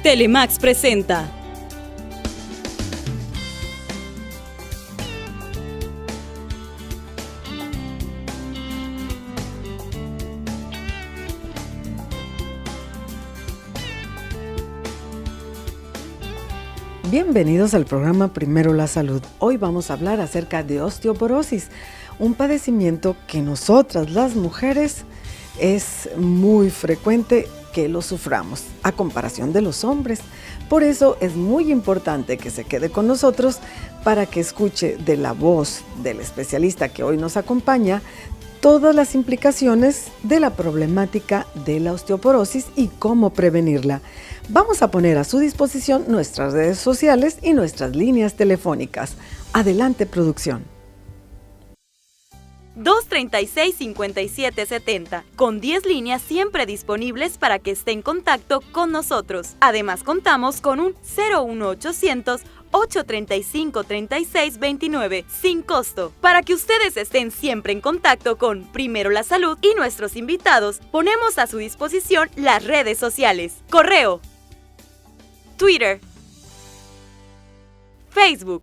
Telemax presenta. Bienvenidos al programa Primero la Salud. Hoy vamos a hablar acerca de osteoporosis, un padecimiento que nosotras las mujeres es muy frecuente que lo suframos a comparación de los hombres. Por eso es muy importante que se quede con nosotros para que escuche de la voz del especialista que hoy nos acompaña todas las implicaciones de la problemática de la osteoporosis y cómo prevenirla. Vamos a poner a su disposición nuestras redes sociales y nuestras líneas telefónicas. Adelante, producción. 236-5770, con 10 líneas siempre disponibles para que esté en contacto con nosotros. Además, contamos con un 01800 835-3629 sin costo. Para que ustedes estén siempre en contacto con Primero la Salud y nuestros invitados, ponemos a su disposición las redes sociales: correo, Twitter, Facebook.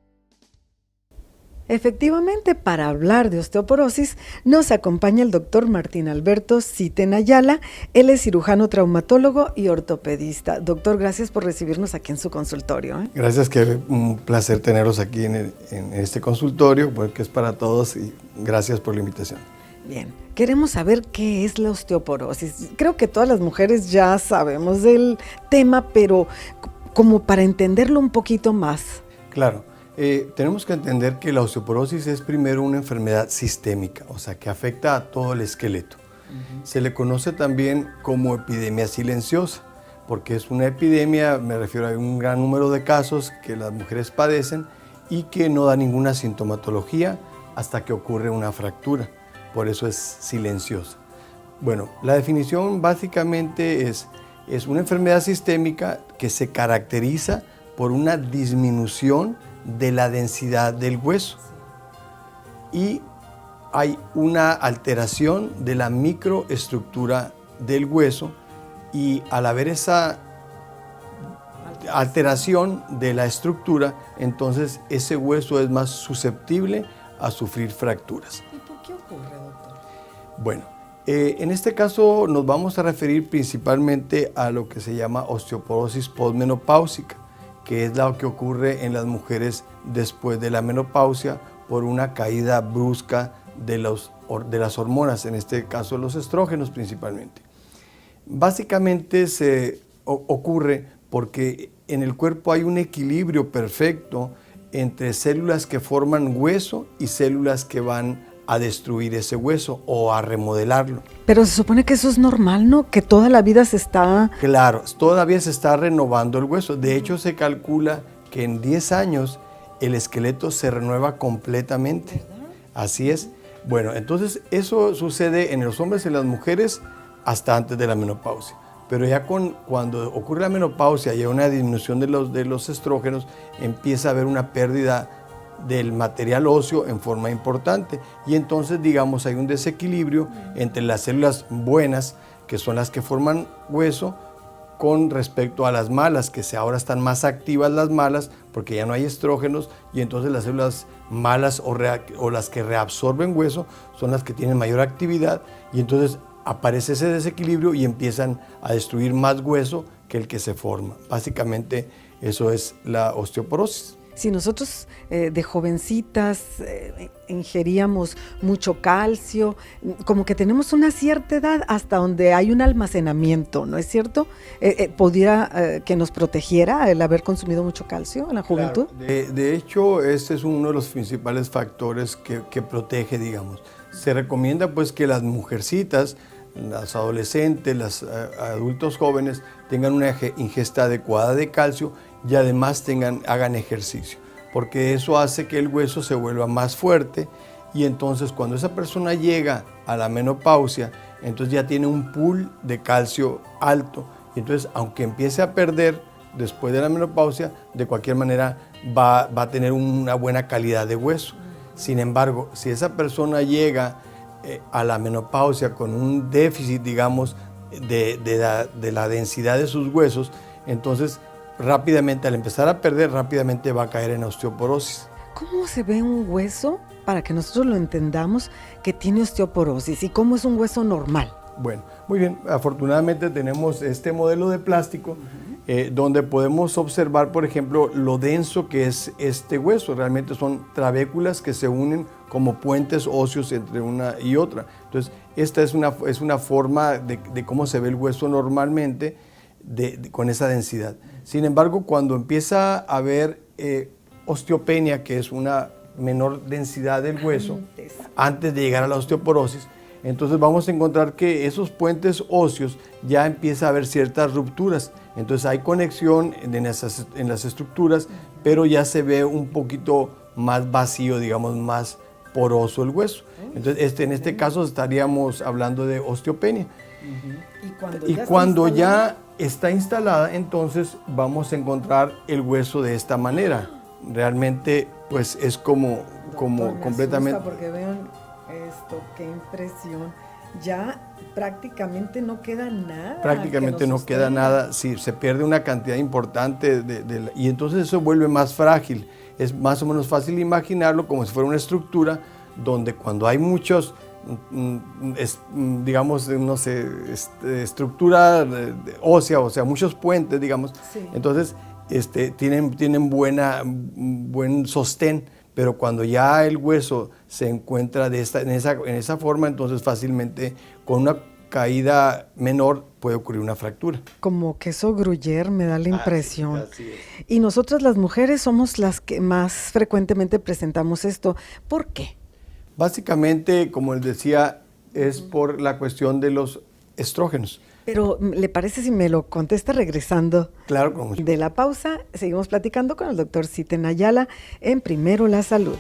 Efectivamente, para hablar de osteoporosis nos acompaña el doctor Martín Alberto Siten Ayala. Él es cirujano traumatólogo y ortopedista. Doctor, gracias por recibirnos aquí en su consultorio. Gracias, que un placer tenerlos aquí en este consultorio, porque es para todos, y gracias por la invitación. Bien, queremos saber qué es la osteoporosis. Creo que todas las mujeres ya sabemos del tema, pero como para entenderlo un poquito más. Claro. Tenemos que entender que la osteoporosis es primero una enfermedad sistémica, o sea, que afecta a todo el esqueleto. Se le conoce también como epidemia silenciosa, porque es una epidemia, me refiero a un gran número de casos que las mujeres padecen y que no da ninguna sintomatología hasta que ocurre una fractura. Por eso es silenciosa. Bueno, la definición básicamente es una enfermedad sistémica que se caracteriza por una disminución de la densidad del hueso y hay una alteración de la microestructura del hueso, y al haber esa alteración de la estructura, entonces ese hueso es más susceptible a sufrir fracturas. ¿Y por qué ocurre, doctor? Bueno, en este caso nos vamos a referir principalmente a lo que se llama osteoporosis posmenopáusica, que es lo que ocurre en las mujeres después de la menopausia por una caída brusca de las hormonas, en este caso los estrógenos principalmente. Básicamente ocurre porque en el cuerpo hay un equilibrio perfecto entre células que forman hueso y células que van a destruir ese hueso o a remodelarlo. Pero se supone que eso es normal, ¿no? Que toda la vida se está... Claro, todavía se está renovando el hueso. De hecho, se calcula que en 10 años el esqueleto se renueva completamente. ¿Verdad? Así es. Bueno, entonces eso sucede en los hombres y en las mujeres hasta antes de la menopausia. Pero ya cuando ocurre la menopausia y hay una disminución de los estrógenos, empieza a haber una pérdida del material óseo en forma importante, y entonces, digamos, hay un desequilibrio entre las células buenas, que son las que forman hueso, con respecto a las malas, que ahora están más activas las malas porque ya no hay estrógenos, y entonces las células malas o las que reabsorben hueso son las que tienen mayor actividad, y entonces aparece ese desequilibrio y empiezan a destruir más hueso que el que se forma. Básicamente eso es la osteoporosis. Si nosotros de jovencitas ingeríamos mucho calcio, como que tenemos una cierta edad hasta donde hay un almacenamiento, ¿no es cierto? ¿Podría que nos protegiera el haber consumido mucho calcio en la juventud? Claro. De hecho, este es uno de los principales factores que protege, digamos. Se recomienda pues que las mujercitas, las adolescentes, los adultos jóvenes tengan una ingesta adecuada de calcio y además hagan ejercicio, porque eso hace que el hueso se vuelva más fuerte, y entonces cuando esa persona llega a la menopausia, entonces ya tiene un pool de calcio alto, y entonces aunque empiece a perder después de la menopausia, de cualquier manera va a tener una buena calidad de hueso. Sin embargo, si esa persona llega a la menopausia con un déficit, digamos, de la densidad de sus huesos, entonces rápidamente, al empezar a perder, rápidamente va a caer en osteoporosis. ¿Cómo se ve un hueso para que nosotros lo entendamos que tiene osteoporosis y cómo es un hueso normal? Bueno, muy bien. Afortunadamente tenemos este modelo de plástico donde podemos observar, por ejemplo, lo denso que es este hueso. Realmente son trabéculas que se unen como puentes óseos entre una y otra. Entonces, esta es una forma de cómo se ve el hueso normalmente con esa densidad. Sin embargo, cuando empieza a haber osteopenia, que es una menor densidad del hueso, antes de llegar a la osteoporosis, entonces vamos a encontrar que esos puentes óseos ya empieza a haber ciertas rupturas. Entonces hay conexión en las estructuras, pero ya se ve un poquito más vacío, digamos, más poroso el hueso. Entonces en este caso estaríamos hablando de osteopenia. Y cuando ya está instalada, entonces vamos a encontrar el hueso de esta manera. Realmente pues es como completamente... Porque vean esto, qué impresión. Ya prácticamente no queda nada. Prácticamente no queda nada, sí, se pierde una cantidad importante y entonces eso vuelve más frágil. Es más o menos fácil imaginarlo como si fuera una estructura donde cuando hay muchos, digamos, no sé, estructura ósea, o sea, muchos puentes, digamos, sí. Entonces tienen buen sostén. Pero cuando ya el hueso se encuentra en esa forma, entonces fácilmente con una caída menor puede ocurrir una fractura. Como queso gruyère me da la impresión. Así es. Y nosotras las mujeres somos las que más frecuentemente presentamos esto. ¿Por qué? Básicamente, como les decía, es por la cuestión de los estrógenos. Pero, ¿le parece si me lo contesta regresando? Claro, con mucho. De la pausa, seguimos platicando con el doctor Siten Ayala en Primero la Salud.